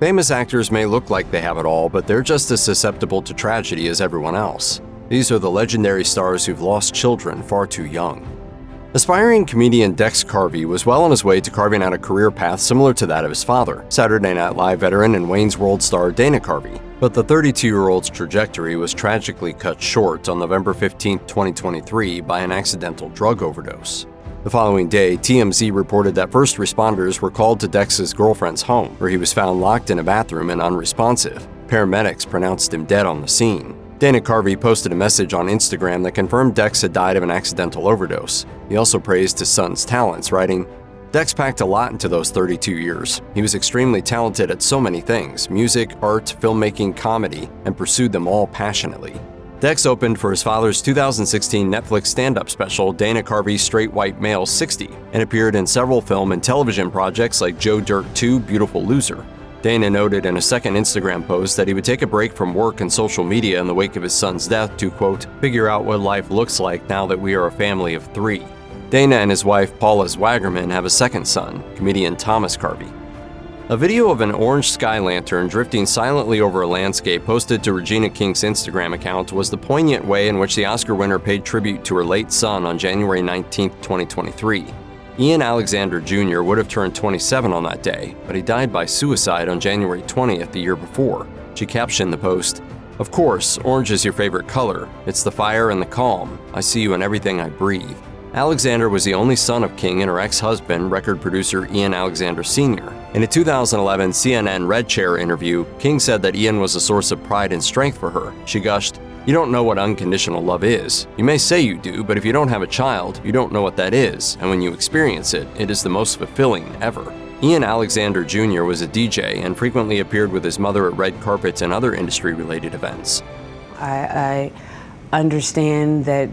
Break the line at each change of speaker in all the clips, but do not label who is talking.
Famous actors may look like they have it all, but they're just as susceptible to tragedy as everyone else. These are the legendary stars who've lost children far too young. Aspiring comedian Dex Carvey was well on his way to carving out a career path similar to that of his father, Saturday Night Live veteran and Wayne's World star Dana Carvey. But the 32-year-old's trajectory was tragically cut short on November 15, 2023 by an accidental drug overdose. The following day, TMZ reported that first responders were called to Dex's girlfriend's home, where he was found locked in a bathroom and unresponsive. Paramedics pronounced him dead on the scene. Dana Carvey posted a message on Instagram that confirmed Dex had died of an accidental overdose. He also praised his son's talents, writing, "Dex packed a lot into those 32 years. He was extremely talented at so many things: music, art, filmmaking, comedy, and pursued them all passionately." Dex opened for his father's 2016 Netflix stand-up special, Dana Carvey's Straight White Male 60, and appeared in several film and television projects like Joe Dirt 2, Beautiful Loser. Dana noted in a second Instagram post that he would take a break from work and social media in the wake of his son's death to, quote, "figure out what life looks like now that we are a family of 3. Dana and his wife Paula Zwagerman have a second son, comedian Thomas Carvey. A video of an orange sky lantern drifting silently over a landscape posted to Regina King's Instagram account was the poignant way in which the Oscar winner paid tribute to her late son on January 19, 2023. Ian Alexander Jr. would have turned 27 on that day, but he died by suicide on January 20th the year before. She captioned the post, "Of course, orange is your favorite color. It's the fire and the calm. I see you in everything I breathe." Alexander was the only son of King and her ex-husband, record producer Ian Alexander Sr. In a 2011 CNN Red Chair interview, King said that Ian was a source of pride and strength for her. She gushed, "You don't know what unconditional love is. You may say you do, but if you don't have a child, you don't know what that is, and when you experience it, it is the most fulfilling ever." Ian Alexander Jr. was a DJ and frequently appeared with his mother at red carpets and other industry-related events.
I understand that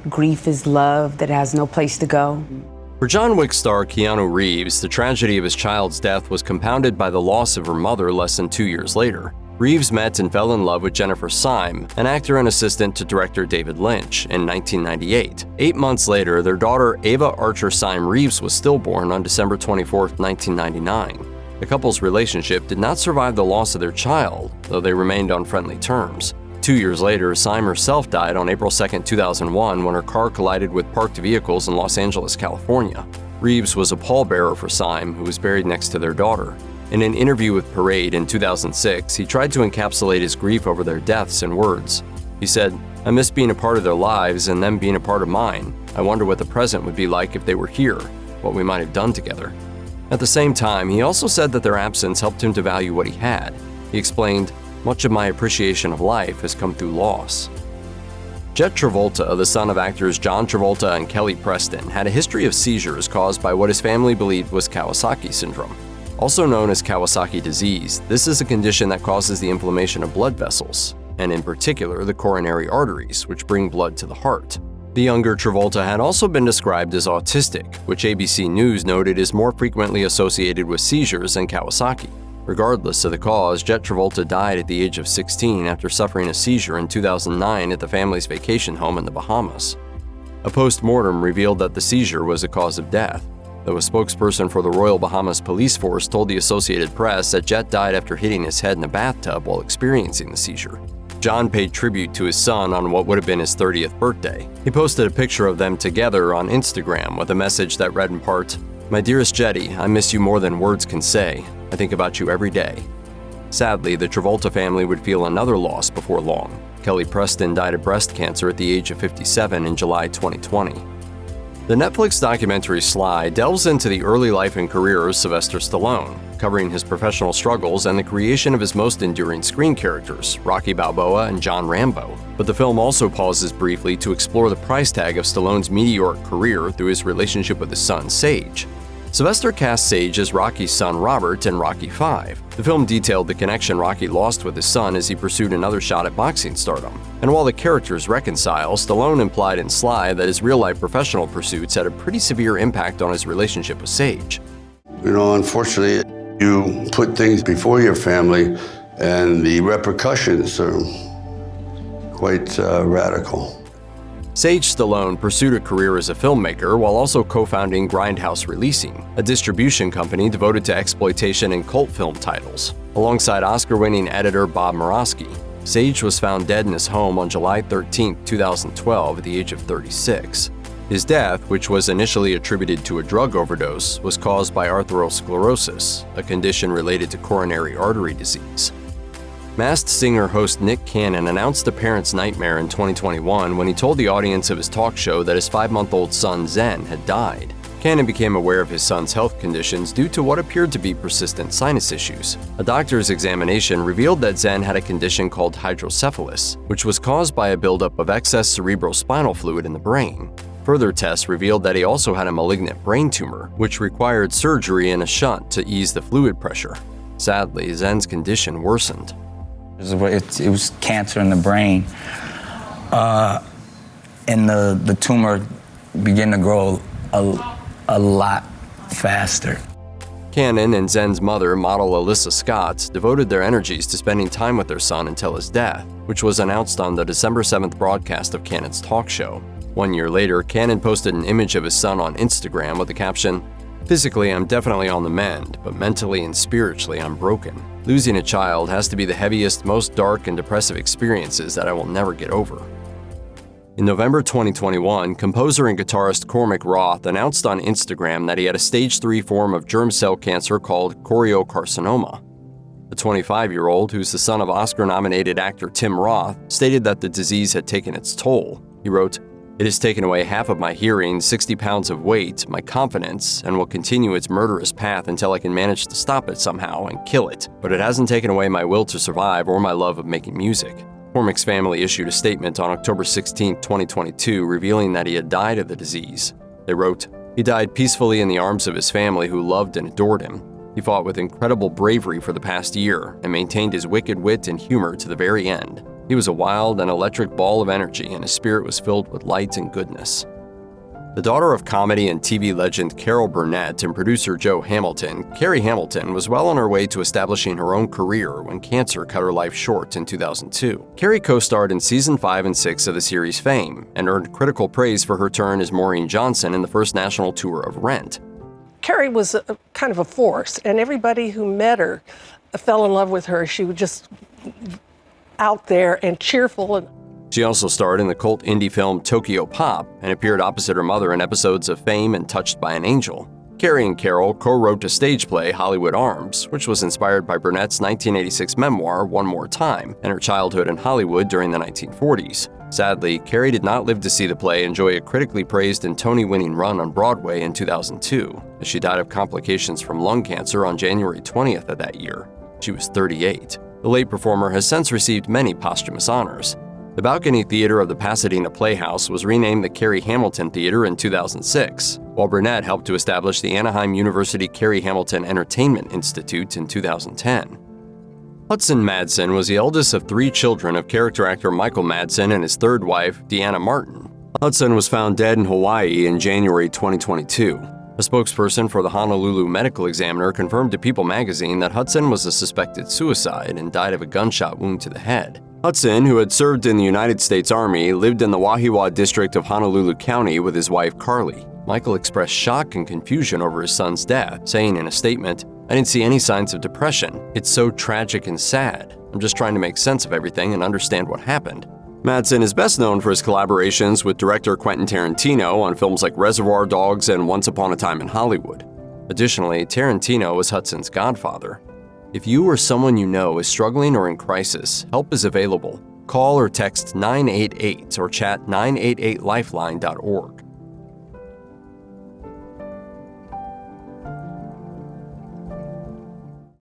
grief is love that has no place to go.
For John Wick star Keanu Reeves, the tragedy of his child's death was compounded by the loss of her mother less than 2 years later. Reeves met and fell in love with Jennifer Syme, an actor and assistant to director David Lynch, in 1998. 8 months later, their daughter Ava Archer Syme Reeves was stillborn on December 24, 1999. The couple's relationship did not survive the loss of their child, though they remained on friendly terms. 2 years later, Syme herself died on April 2, 2001 when her car collided with parked vehicles in Los Angeles, California. Reeves was a pallbearer for Syme, who was buried next to their daughter. In an interview with Parade in 2006, he tried to encapsulate his grief over their deaths in words. He said, "I miss being a part of their lives and them being a part of mine. I wonder what the present would be like if they were here, what we might have done together." At the same time, he also said that their absence helped him to value what he had. He explained, "Much of my appreciation of life has come through loss." Jet Travolta, the son of actors John Travolta and Kelly Preston, had a history of seizures caused by what his family believed was Kawasaki syndrome. Also known as Kawasaki disease, this is a condition that causes the inflammation of blood vessels, and in particular the coronary arteries, which bring blood to the heart. The younger Travolta had also been described as autistic, which ABC News noted is more frequently associated with seizures than Kawasaki. Regardless of the cause, Jet Travolta died at the age of 16 after suffering a seizure in 2009 at the family's vacation home in the Bahamas. A post-mortem revealed that the seizure was the cause of death, though a spokesperson for the Royal Bahamas Police Force told the Associated Press that Jet died after hitting his head in a bathtub while experiencing the seizure. John paid tribute to his son on what would have been his 30th birthday. He posted a picture of them together on Instagram with a message that read in part, "My dearest Jetty, I miss you more than words can say. I think about you every day." Sadly, the Travolta family would feel another loss before long. Kelly Preston died of breast cancer at the age of 57 in July 2020. The Netflix documentary Sly delves into the early life and career of Sylvester Stallone, covering his professional struggles and the creation of his most enduring screen characters, Rocky Balboa and John Rambo. But the film also pauses briefly to explore the price tag of Stallone's meteoric career through his relationship with his son, Sage. Sylvester cast Sage as Rocky's son Robert in Rocky V. The film detailed the connection Rocky lost with his son as he pursued another shot at boxing stardom. And while the characters reconcile, Stallone implied in Sly that his real-life professional pursuits had a pretty severe impact on his relationship with Sage.
You know, unfortunately, you put things before your family, and the repercussions are quite radical.
Sage Stallone pursued a career as a filmmaker while also co-founding Grindhouse Releasing, a distribution company devoted to exploitation and cult film titles. Alongside Oscar-winning editor Bob Murawski, Sage was found dead in his home on July 13, 2012 at the age of 36. His death, which was initially attributed to a drug overdose, was caused by atherosclerosis, a condition related to coronary artery disease. Masked Singer-host Nick Cannon announced a parent's nightmare in 2021 when he told the audience of his talk show that his 5-month-old son Zen had died. Cannon became aware of his son's health conditions due to what appeared to be persistent sinus issues. A doctor's examination revealed that Zen had a condition called hydrocephalus, which was caused by a buildup of excess cerebrospinal fluid in the brain. Further tests revealed that he also had a malignant brain tumor, which required surgery and a shunt to ease the fluid pressure. Sadly, Zen's condition worsened.
It was cancer in the brain, and the tumor began to grow a lot faster.
Cannon and Zen's mother, model Alyssa Scott, devoted their energies to spending time with their son until his death, which was announced on the December 7th broadcast of Cannon's talk show. 1 year later, Cannon posted an image of his son on Instagram with the caption, "Physically, I'm definitely on the mend, but mentally and spiritually, I'm broken. Losing a child has to be the heaviest, most dark and depressive experiences that I will never get over." In November 2021, composer and guitarist Cormac Roth announced on Instagram that he had a stage 3 form of germ cell cancer called choriocarcinoma. The 25-year-old, who's the son of Oscar-nominated actor Tim Roth, stated that the disease had taken its toll. He wrote, "It has taken away half of my hearing, 60 pounds of weight, my confidence, and will continue its murderous path until I can manage to stop it somehow and kill it. But it hasn't taken away my will to survive or my love of making music." Cormac's family issued a statement on October 16, 2022, revealing that he had died of the disease. They wrote, "He died peacefully in the arms of his family who loved and adored him. He fought with incredible bravery for the past year and maintained his wicked wit and humor to the very end. He was a wild and electric ball of energy, and his spirit was filled with light and goodness." The daughter of comedy and TV legend Carol Burnett and producer Joe Hamilton, Carrie Hamilton was well on her way to establishing her own career when cancer cut her life short in 2002. Carrie co-starred in season 5 and 6 of the series Fame and earned critical praise for her turn as Maureen Johnson in the first national tour of Rent.
Carrie was kind of a force, and everybody who met her fell in love with her. She was just out there and cheerful.
She also starred in the cult indie film Tokyo Pop and appeared opposite her mother in episodes of Fame and Touched by an Angel. Carrie and Carol co-wrote a stage play, Hollywood Arms, which was inspired by Burnett's 1986 memoir, One More Time, and her childhood in Hollywood during the 1940s. Sadly, Carrie did not live to see the play enjoy a critically praised and Tony-winning run on Broadway in 2002, as she died of complications from lung cancer on January 20th of that year. She was 38. The late performer has since received many posthumous honors. The Balcony Theater of the Pasadena Playhouse was renamed the Carrie Hamilton Theater in 2006, while Burnett helped to establish the Anaheim University Carrie Hamilton Entertainment Institute in 2010. Hudson Madsen was the eldest of 3 children of character actor Michael Madsen and his third wife, Deanna Martin. Hudson was found dead in Hawaii in January 2022. A spokesperson for the Honolulu Medical Examiner confirmed to People magazine that Hudson was a suspected suicide and died of a gunshot wound to the head. Hudson, who had served in the United States Army, lived in the Wahiawa district of Honolulu County with his wife Carly. Michael expressed shock and confusion over his son's death, saying in a statement, "I didn't see any signs of depression. It's so tragic and sad. I'm just trying to make sense of everything and understand what happened." Madsen is best known for his collaborations with director Quentin Tarantino on films like Reservoir Dogs and Once Upon a Time in Hollywood. Additionally, Tarantino was Hudson's godfather. If you or someone you know is struggling or in crisis, help is available. Call or text 988 or chat 988lifeline.org.